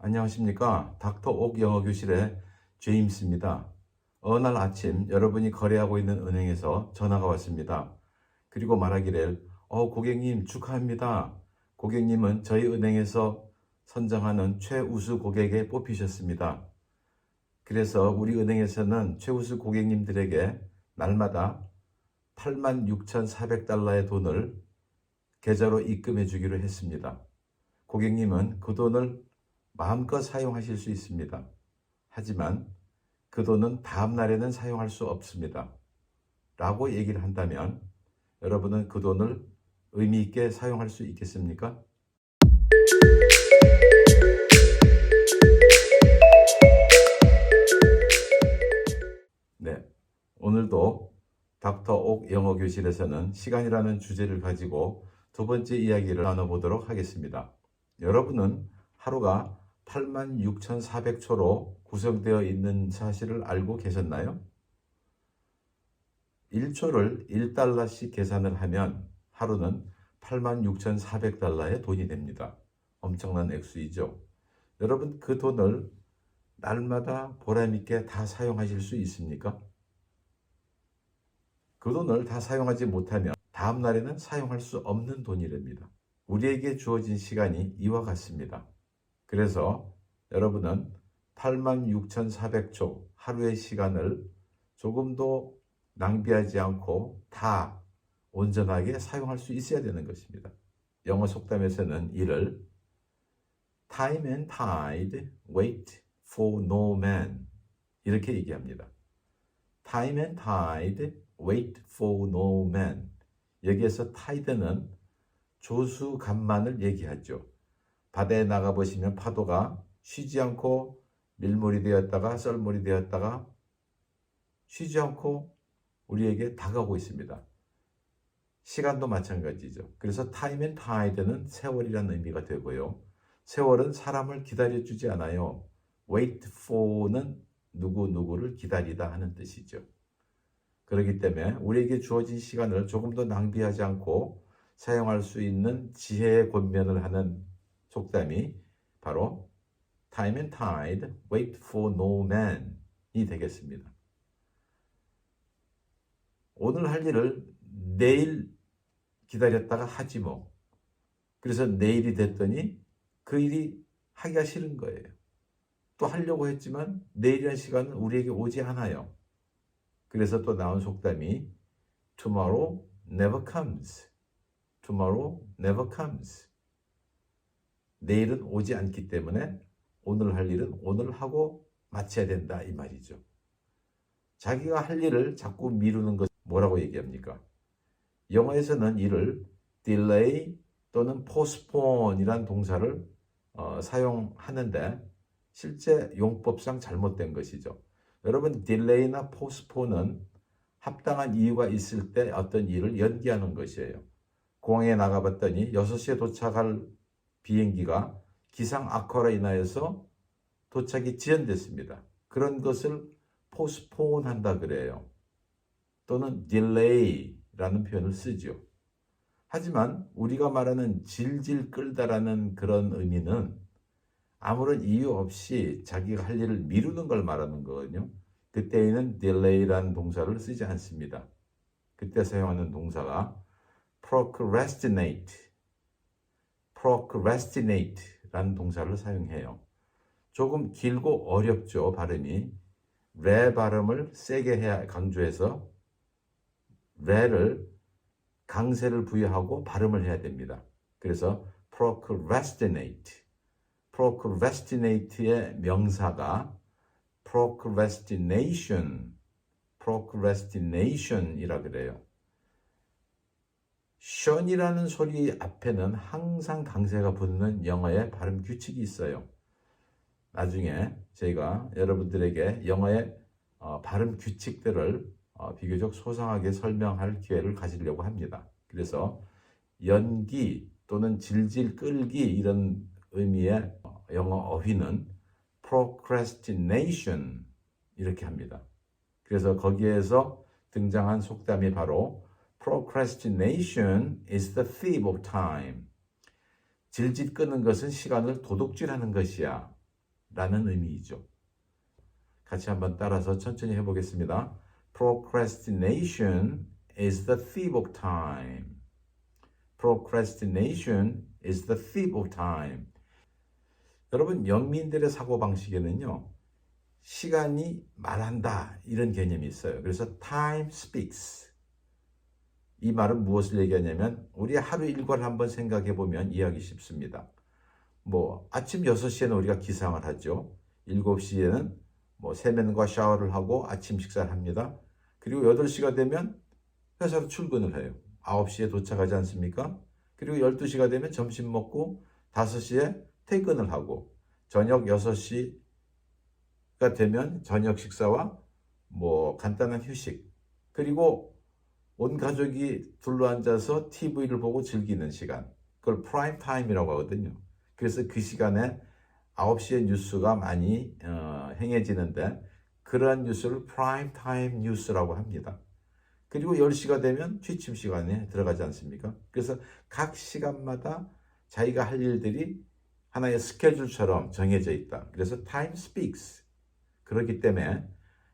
안녕하십니까. 닥터 옥 영어교실의 제임스입니다. 어느 날 아침 여러분이 거래하고 있는 은행에서 전화가 왔습니다. 그리고 말하기를 고객님 축하합니다. 고객님은 저희 은행에서 선정하는 최우수 고객에 뽑히셨습니다. 그래서 우리 은행에서는 최우수 고객님들에게 날마다 86,400달러의 돈을 계좌로 입금해 주기로 했습니다. 고객님은 그 돈을 마음껏 사용하실 수 있습니다. 하지만 그 돈은 다음 날에는 사용할 수 없습니다. 라고 얘기를 한다면 여러분은 그 돈을 의미 있게 사용할 수 있겠습니까? 네, 오늘도 닥터 옥 영어교실에서는 시간이라는 주제를 가지고 두 번째 이야기를 나눠보도록 하겠습니다. 여러분은 하루가 86,400초로 구성되어 있는 사실을 알고 계셨나요? 1초를 1달러씩 계산을 하면 하루는 86,400달러의 돈이 됩니다. 엄청난 액수이죠. 여러분 그 돈을 날마다 보람있게 다 사용하실 수 있습니까? 그 돈을 다 사용하지 못하면 다음 날에는 사용할 수 없는 돈이랍니다. 우리에게 주어진 시간이 이와 같습니다. 그래서 여러분은 86,400초 하루의 시간을 조금도 낭비하지 않고 다 온전하게 사용할 수 있어야 되는 것입니다. 영어 속담에서는 이를 time and tide wait for no man 이렇게 얘기합니다. time and tide wait for no man. 여기에서 tide는 조수간만을 얘기하죠. 바다에 나가보시면 파도가 쉬지 않고 밀물이 되었다가 썰물이 되었다가 쉬지 않고 우리에게 다가오고 있습니다. 시간도 마찬가지죠. 그래서 time and tide는 세월이라는 의미가 되고요. 세월은 사람을 기다려주지 않아요. wait for는 누구누구를 기다리다 하는 뜻이죠. 그렇기 때문에 우리에게 주어진 시간을 조금 더 낭비하지 않고 사용할 수 있는 지혜의 권면을 하는 속담이 바로 time and tide wait for no man이 되겠습니다. 오늘 할 일을 내일 기다렸다가 하지 뭐. 그래서 내일이 됐더니 그 일이 하기가 싫은 거예요. 또 하려고 했지만 내일이라는 시간은 우리에게 오지 않아요. 그래서 또 나온 속담이 tomorrow never comes. tomorrow never comes. 내일은 오지 않기 때문에 오늘 할 일은 오늘 하고 마쳐야 된다 이 말이죠. 자기가 할 일을 자꾸 미루는 것 뭐라고 얘기합니까? 영어에서는 이를 delay 또는 postpone 이란 동사를 사용하는데 실제 용법상 잘못된 것이죠. 여러분 delay나 postpone은 합당한 이유가 있을 때 어떤 일을 연기하는 것이에요. 공항에 나가봤더니 6시에 도착할 비행기가 기상 악화로 인하여서 도착이 지연됐습니다. 그런 것을 postpone 한다 그래요. 또는 delay라는 표현을 쓰죠. 하지만 우리가 말하는 질질 끌다라는 그런 의미는 아무런 이유 없이 자기가 할 일을 미루는 걸 말하는 거거든요. 그때에는 delay라는 동사를 쓰지 않습니다. 그때 사용하는 동사가 procrastinate라는 동사를 사용해요. 조금 길고 어렵죠, 발음이. 레 발음을 세게 해야 강조해서 레를 강세를 부여하고 발음을 해야 됩니다. 그래서 procrastinate의 명사가 procrastination이라 그래요. shun이라는 소리 앞에는 항상 강세가 붙는 영어의 발음 규칙이 있어요. 나중에 저희가 여러분들에게 영어의 발음 규칙들을 비교적 소상하게 설명할 기회를 가지려고 합니다. 그래서 연기 또는 질질 끌기 이런 의미의 영어 어휘는 procrastination 이렇게 합니다. 그래서 거기에서 등장한 속담이 바로 procrastination is the thief of time. 질질 끄는 것은 시간을 도둑질하는 것이야. 라는 의미이죠. 같이 한번 따라서 천천히 해보겠습니다. Procrastination is the thief of time. Procrastination is the thief of time. 여러분, 영민들의 사고방식에는요, 시간이 말한다 이런 개념이 있어요. 그래서 time speaks. 이 말은 무엇을 얘기하냐면 우리 하루 일과를 한번 생각해 보면 이해하기 쉽습니다. 뭐 아침 6시에는 우리가 기상을 하죠. 7시에는 뭐 세면과 샤워를 하고 아침 식사를 합니다. 그리고 8시가 되면 회사로 출근을 해요. 9시에 도착하지 않습니까? 그리고 12시가 되면 점심 먹고 5시에 퇴근을 하고 저녁 6시가 되면 저녁 식사와 뭐 간단한 휴식, 그리고 온 가족이 둘러앉아서 TV를 보고 즐기는 시간, 그걸 프라임 타임이라고 하거든요. 그래서 그 시간에 9시에 뉴스가 많이 행해지는데 그러한 뉴스를 프라임 타임 뉴스라고 합니다. 그리고 10시가 되면 취침 시간에 들어가지 않습니까? 그래서 각 시간마다 자기가 할 일들이 하나의 스케줄처럼 정해져 있다. 그래서 time speaks. 그렇기 때문에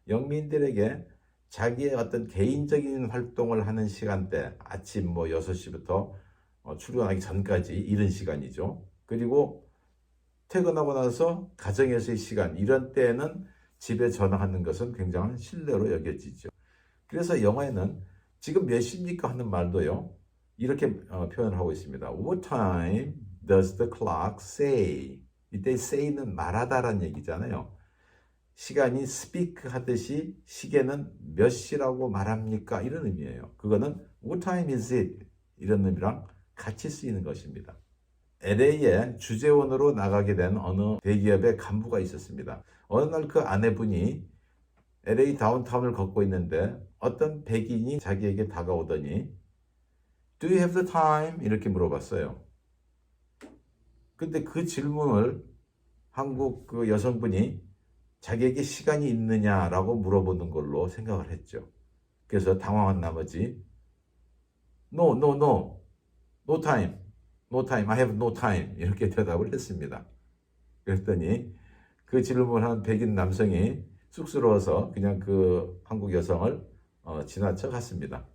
영민들에게 자기의 어떤 개인적인 활동을 하는 시간대, 아침 뭐 6시부터 출근하기 전까지 이런 시간이죠. 그리고 퇴근하고 나서 가정에서의 시간, 이런 때에는 집에 전화하는 것은 굉장한 신뢰로 여겨지죠. 그래서 영어에는 지금 몇 시입니까 하는 말도요, 이렇게 표현을 하고 있습니다. What time does the clock say? 이때 say는 말하다라는 얘기잖아요. 시간이 speak 하듯이 시계는 몇 시라고 말합니까? 이런 의미예요. 그거는 what time is it? 이런 의미랑 같이 쓰이는 것입니다. LA에 주재원으로 나가게 된 어느 대기업의 간부가 있었습니다. 어느 날 그 아내분이 LA 다운타운을 걷고 있는데 어떤 백인이 자기에게 다가오더니 Do you have the time? 이렇게 물어봤어요. 근데 그 질문을 한국 그 여성분이 자기에게 시간이 있느냐라고 물어보는 걸로 생각을 했죠. 그래서 당황한 나머지 No, no, no, no time, no time, I have no time 이렇게 대답을 했습니다. 그랬더니 그 질문한 백인 남성이 쑥스러워서 그냥 그 한국 여성을 지나쳐 갔습니다.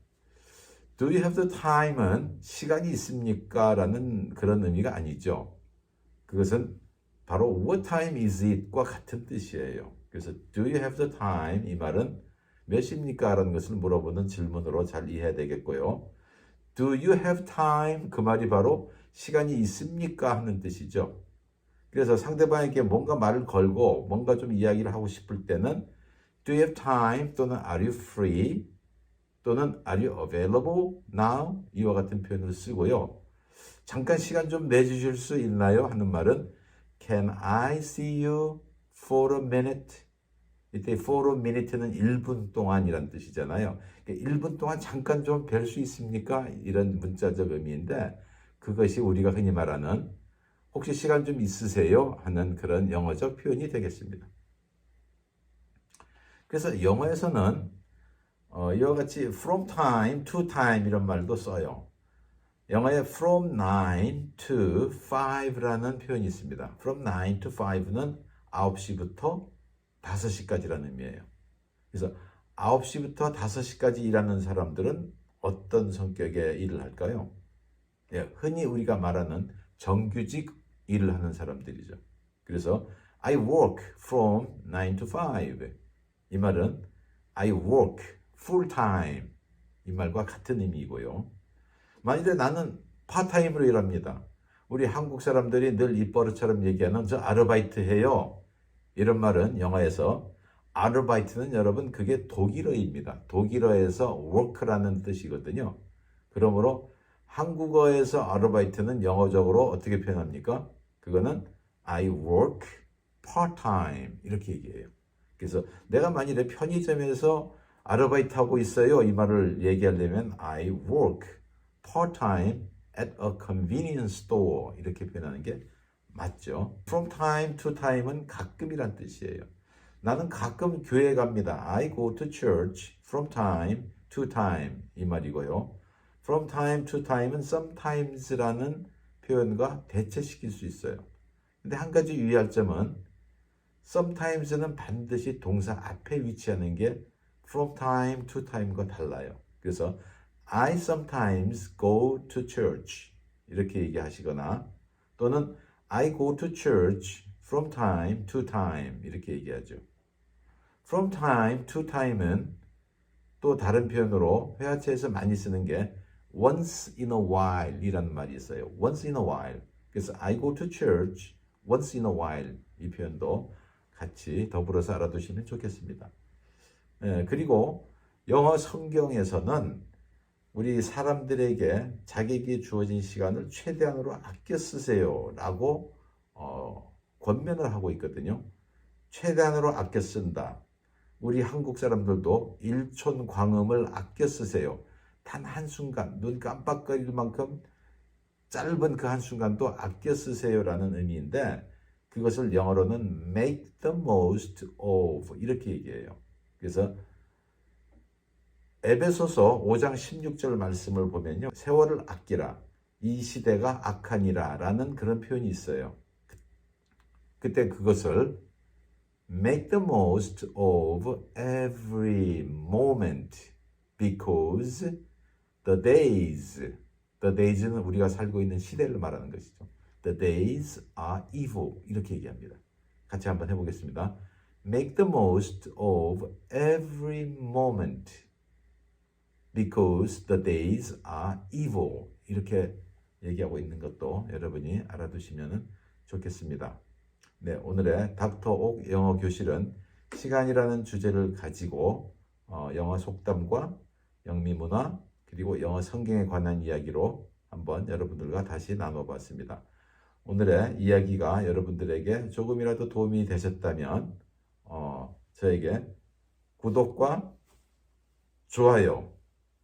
Do you have the time은 시간이 있습니까? 라는 그런 의미가 아니죠. 그것은 바로 what time is it과 같은 뜻이에요. 그래서 do you have the time? 이 말은 몇 시입니까? 라는 것을 물어보는 질문으로 잘 이해해야 되겠고요. Do you have time? 그 말이 바로 시간이 있습니까? 하는 뜻이죠. 그래서 상대방에게 뭔가 말을 걸고 뭔가 좀 이야기를 하고 싶을 때는 Do you have time? 또는 Are you free? 또는 Are you available now? 이와 같은 표현을 쓰고요. 잠깐 시간 좀 내주실 수 있나요? 하는 말은 Can I see you for a minute? 이때 for a minute는 1분 동안이란 뜻이잖아요. 1분 동안 잠깐 좀 뵐 수 있습니까? 이런 문자적 의미인데 그것이 우리가 흔히 말하는 혹시 시간 좀 있으세요? 하는 그런 영어적 표현이 되겠습니다. 그래서 영어에서는 이와 같이 from time to time 이런 말도 써요. 영어에 from 9 to 5라는 표현이 있습니다. from 9 to 5는 9시부터 5시까지라는 의미예요. 그래서 9시부터 5시까지 일하는 사람들은 어떤 성격의 일을 할까요? 예, 흔히 우리가 말하는 정규직 일을 하는 사람들이죠. 그래서 I work from 9 to 5. 이 말은 I work full time. 이 말과 같은 의미이고요. 만일에 나는 파타임으로 일합니다. 우리 한국 사람들이 늘 입버릇처럼 얘기하는 저 아르바이트 해요. 이런 말은 영어에서 아르바이트는 여러분 그게 독일어입니다. 독일어에서 work라는 뜻이거든요. 그러므로 한국어에서 아르바이트는 영어적으로 어떻게 표현합니까? 그거는 I work part-time 이렇게 얘기해요. 그래서 내가 만일에 편의점에서 아르바이트 하고 있어요. 이 말을 얘기하려면 I work part-time at a convenience store 이렇게 표현하는 게 맞죠. From time to time은 가끔이란 뜻이에요. 나는 가끔 교회 갑니다. I go to church from time to time 이 말이고요. From time to time은 sometimes라는 표현과 대체시킬 수 있어요. 근데 한 가지 유의할 점은 sometimes는 반드시 동사 앞에 위치하는 게 from time to time과 달라요. 그래서 I sometimes go to church 이렇게 얘기하시거나 또는 I go to church from time to time 이렇게 얘기하죠. From time to time은 또 다른 표현으로 회화체에서 많이 쓰는 게 once in a while 이라는 말이 있어요. once in a while. 그래서 I go to church once in a while 이 표현도 같이 더불어서 알아두시면 좋겠습니다. 그리고 영어 성경에서는 우리 사람들에게 자기에게 주어진 시간을 최대한으로 아껴 쓰세요 라고 권면을 하고 있거든요. 최대한으로 아껴 쓴다. 우리 한국 사람들도 일촌광음을 아껴 쓰세요. 단 한순간 눈 깜빡거릴 만큼 짧은 그 한순간도 아껴 쓰세요라는 의미인데 그것을 영어로는 make the most of 이렇게 얘기해요. 그래서 에베소서 5장 16절 말씀을 보면요. 세월을 아끼라. 이 시대가 악하니라 라는 그런 표현이 있어요. 그때 그것을 make the most of every moment because the days는 우리가 살고 있는 시대를 말하는 것이죠. The days are evil 이렇게 얘기합니다. 같이 한번 해보겠습니다. Make the most of every moment because the days are evil 이렇게 얘기하고 있는 것도 여러분이 알아두시면 좋겠습니다. 네, 오늘의 닥터옥 영어 교실은 시간이라는 주제를 가지고 영어 속담과 영미문화 그리고 영어 성경에 관한 이야기로 한번 여러분들과 다시 나눠봤습니다. 오늘의 이야기가 여러분들에게 조금이라도 도움이 되셨다면 저에게 구독과 좋아요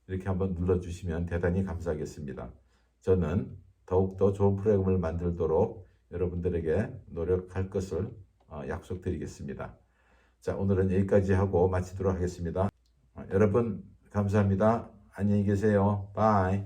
이렇게 한번 눌러주시면 대단히 감사하겠습니다. 저는 더욱더 좋은 프로그램을 만들도록 여러분들에게 노력할 것을 약속드리겠습니다. 자, 오늘은 여기까지 하고 마치도록 하겠습니다. 여러분 감사합니다. 안녕히 계세요. 바이.